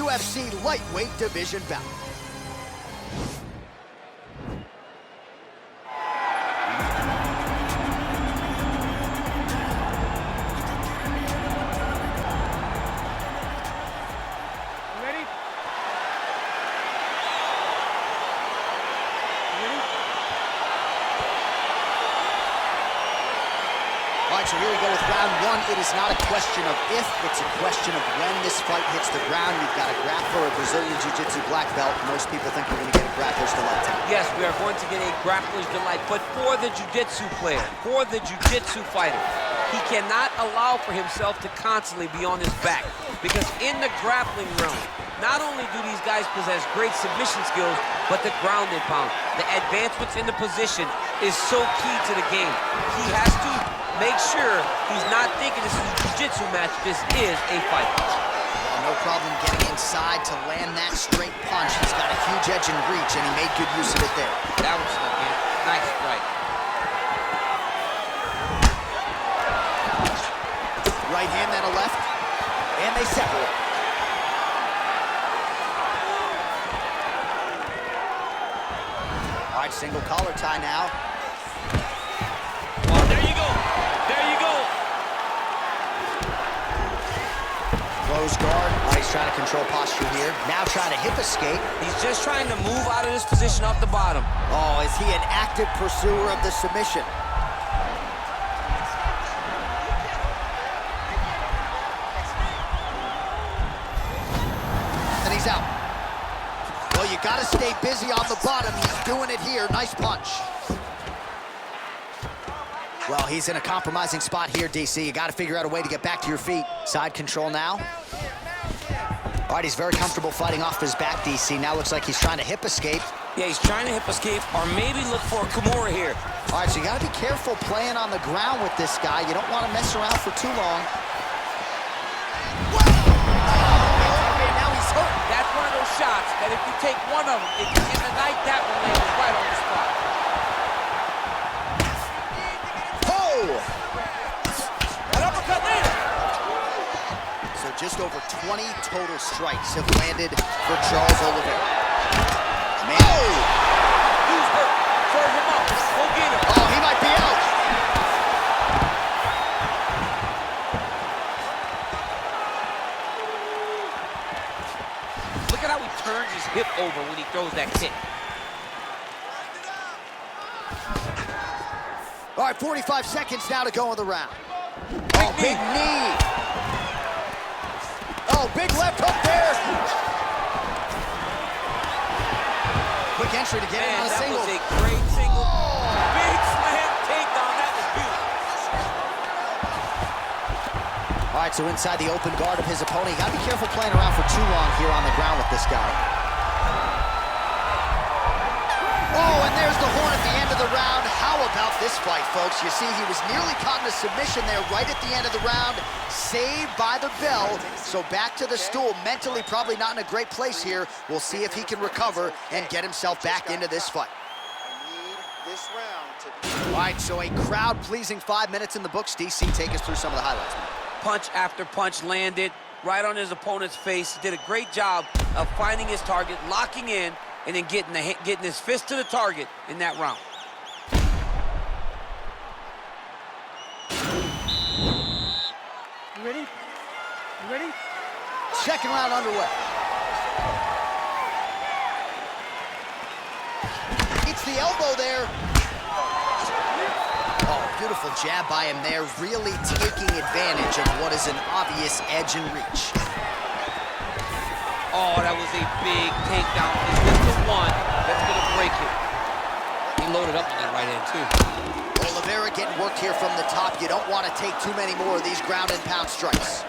UFC lightweight division bout. All right, so here we go with round one. It is not a question of if, it's a question of when this fight hits the ground. You've got a grappler, a Brazilian Jiu-Jitsu black belt. Most people think we're going to get a grappler's delight tonight. Yes, we are going to get a grappler's delight, but for the Jiu-Jitsu player, for the Jiu-Jitsu fighter, he cannot allow for himself to constantly be on his back, because in the grappling realm, not only do these guys possess great submission skills, but the ground and pound, the advancements in the position is so key to the game. He has to make sure he's not thinking this is a jiu-jitsu match. This is a fight. No problem getting inside to land that straight punch. He's got a huge edge and reach, and he made good use of it there. That was good. Nice strike. Right hand, then a left, and they separate. All right, single collar tie now. Well, there you go. There you go. Close guard. Oh, he's trying to control posture here. Now trying to hip escape. He's just trying to move out of this position off the bottom. Oh, is he an active pursuer of the submission? And he's out. Well, you got to stay busy on the bottom. He's doing it here. Nice punch. Well, he's in a compromising spot here, DC. You got to figure out a way to get back to your feet. Side control now. All right, he's very comfortable fighting off his back, DC. Now looks like he's trying to hip escape. Yeah, he's trying to hip escape or maybe look for a Kimura here. All right, so you got to be careful playing on the ground with this guy. You don't want to mess around for too long. Okay, now he's hurt. That's one of those shots that if you take one of them, if you in the night, that one lands right on the spot. That uppercut landed. So just over 20 total strikes have landed for Chарльz Oливейра. Man. Oh! He's hurt. Serve him up. Go get him. Oh, he might be out. Look at how he turns his hip over when he throws that kick. All right, 45 seconds now to go in the round. Oh, big knee. Oh, big left hook there. Quick entry to get in on a single. That was a great single. Big slam takedown. That was beautiful. All right, so inside the open guard of his opponent. You got to be careful playing around for too long here on the ground with this guy. Oh, and there's the horn at the end of the round. How about this fight, folks? You see, he was nearly caught in a submission there right at the end of the round. Saved by the bell. So back to the stool. Mentally probably not in a great place here. We'll see if he can recover and get himself back into this fight. All right, so a crowd-pleasing 5 minutes in the books. DC, take us through some of the highlights. Punch after punch landed right on his opponent's face. He did a great job of finding his target, locking in, and then getting his fist to the target in that round. You ready? You ready? Second round underway. It's the elbow there. Oh, beautiful jab by him there, really taking advantage of what is an obvious edge and reach. Oh, that was a big takedown. Is this the one that's going to break it? He loaded up on that right hand, too. Oливейra getting worked here from the top. You don't want to take too many more of these ground and pound strikes.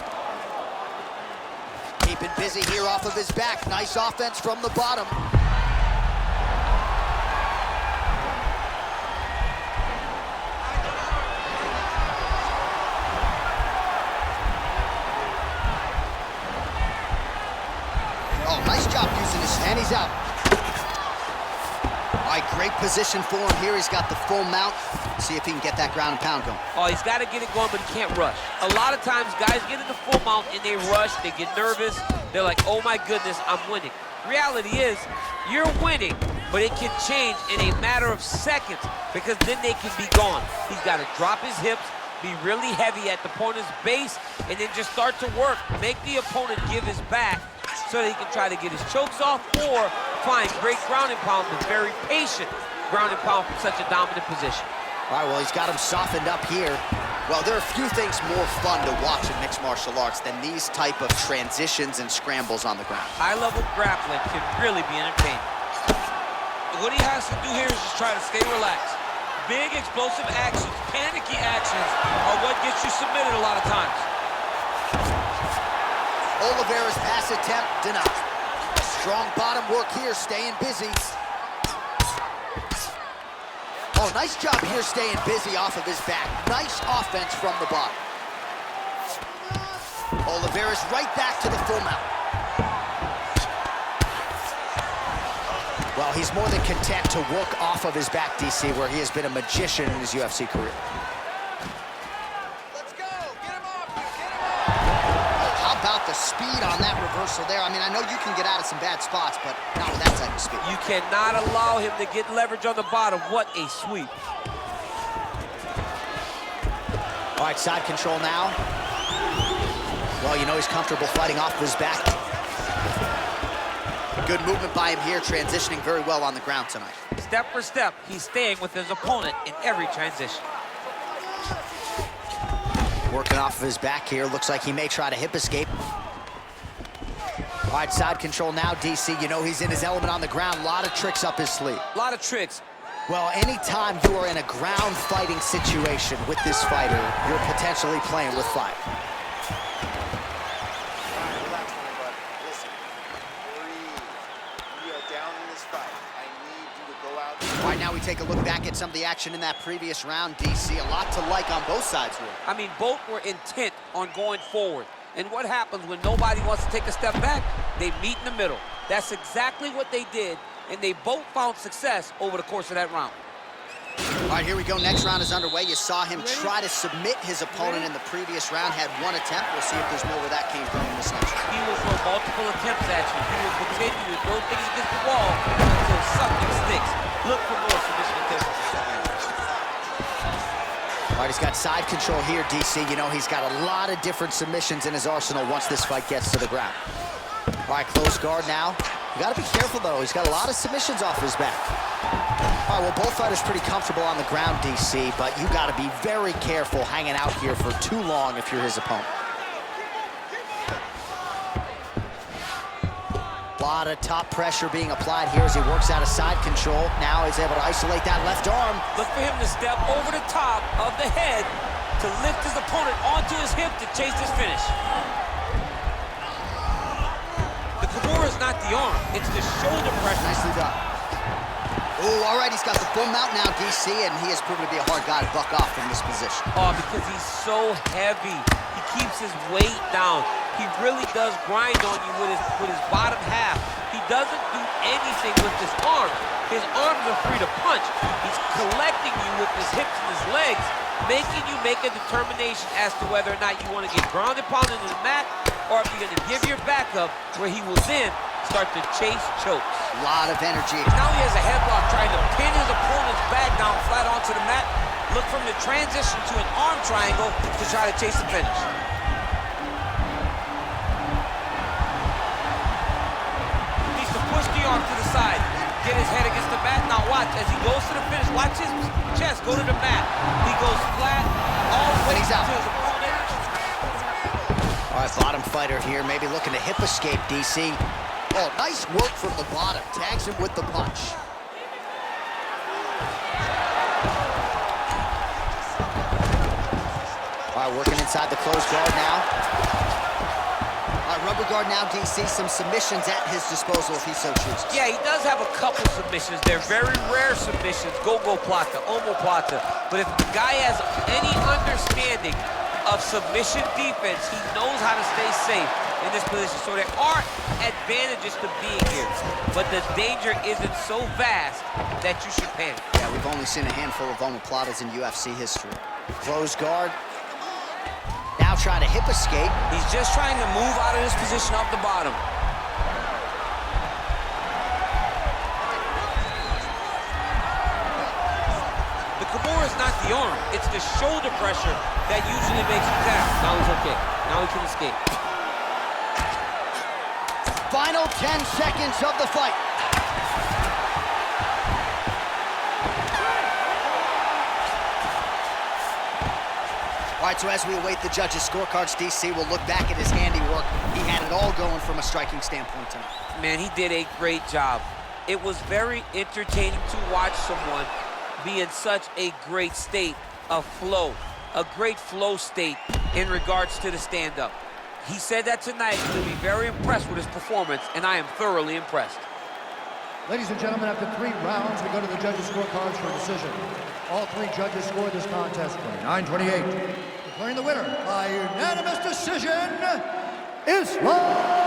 Keeping busy here off of his back. Nice offense from the bottom. Oh, nice job using his, and he's out. All right, great position for him here. He's got the full mount. See if he can get that ground and pound going. Oh, he's got to get it going, but he can't rush. A lot of times, guys get in the full mount and they rush, they get nervous, They're like, oh my goodness, I'm winning. Reality is, you're winning, but it can change in a matter of seconds because then they can be gone. He's got to drop his hips, be really heavy at the opponent's base, and then just start to work. Make the opponent give his back so that he can try to get his chokes off or find great ground and pound, but very patient ground and pound from such a dominant position. All right, well, he's got him softened up here. Well, there are a few things more fun to watch in mixed martial arts than these type of transitions and scrambles on the ground. High-level grappling can really be entertaining. What he has to do here is just try to stay relaxed. Big, explosive actions, panicky actions are what gets you submitted a lot of times. Oliveira's pass attempt denied. Strong bottom work here, staying busy. Oh, nice job here staying busy off of his back. Nice offense from the bottom. Oliveira's right back to the full mount. Well, he's more than content to work off of his back, DC, where he has been a magician in his UFC career. Let's go! Get him off! Get him off! How about the speed on that reversal there? I mean, I know you can get out of some bad spots, but not with that type of speed. You cannot allow him to get leverage on the bottom. What a sweep. All right, side control now. Well, you know he's comfortable fighting off of his back. Good movement by him here, transitioning very well on the ground tonight. Step for step, he's staying with his opponent in every transition. Working off of his back here. Looks like he may try to hip escape. All right, side control now, DC. You know he's in his element on the ground. A lot of tricks up his sleeve. A lot of tricks. Well, anytime you are in a ground fighting situation with this fighter, you're potentially playing with fire. All right, now we take a look back at some of the action in that previous round, DC. A lot to like on both sides here. I mean, both were intent on going forward. And what happens when nobody wants to take a step back? They meet in the middle. That's exactly what they did, and they both found success over the course of that round. All right, here we go. Next round is underway. You saw him try to submit his opponent in the previous round. Had one attempt. We'll see if there's more where that came from in this next round. He will throw multiple attempts at you. He will continue to throw things against the wall until something sticks. Look for more submission attempts. All right, he's got side control here, DC. You know he's got a lot of different submissions in his arsenal once this fight gets to the ground. All right, close guard now. You got to be careful, though. He's got a lot of submissions off his back. All right, well, both fighters pretty comfortable on the ground, DC, but you got to be very careful hanging out here for too long if you're his opponent. A lot of top pressure being applied here as he works out of side control. Now he's able to isolate that left arm. Look for him to step over the top of the head to lift his opponent onto his hip to chase this finish. The Kimura is not the arm, it's the shoulder pressure. Nicely done. Oh, all right, he's got the full mount now, DC, and he has proven to be a hard guy to buck off from this position. Oh, because he's so heavy. He keeps his weight down. He really does grind on you with his bottom half. He doesn't do anything with his arm. His arms are free to punch. He's collecting you with his hips and his legs, making you make a determination as to whether or not you want to get grounded pounded into the mat or if you're going to give your back up where he will then start to chase chokes. A lot of energy. Now he has a headlock trying to pin his opponent's back down flat onto the mat. Look for him to transition to an arm triangle to try to chase the finish. Needs to push the arm to the side. Get his head against the mat. Now watch, as he goes to the finish, watch his chest go to the mat. He goes flat all the way He's out. to his opponent. All right, bottom fighter here, maybe looking to hip escape, DC. Oh, nice work from the bottom. Tags him with the punch. All right, working inside the closed guard now. All right, rubber guard now, DC. Some submissions at his disposal if he so chooses. Yeah, he does have a couple submissions. They're very rare submissions. Go-go plata, omoplata. But if the guy has any understanding of submission defense, he knows how to stay safe in this position. So there are advantages to being here, but the danger isn't so vast that you should panic. Yeah, we've only seen a handful of omoplatas in UFC history. Closed guard. Now trying to hip escape. He's just trying to move out of this position off the bottom. The Kimura is not the arm. It's the shoulder pressure that usually makes him tap. Now he's okay. Now he can escape. Final 10 seconds of the fight. All right, so as we await the judges' scorecards, DC will look back at his handiwork. He had it all going from a striking standpoint tonight. Man, he did a great job. It was very entertaining to watch someone be in such a great state of flow, a great flow state in regards to the stand-up. He said that tonight he's going to be very impressed with his performance, and I am thoroughly impressed. Ladies and gentlemen, after 3 rounds, we go to the judges' scorecards for a decision. All 3 judges scored this contest 29-28. Declaring the winner by unanimous decision, Ислам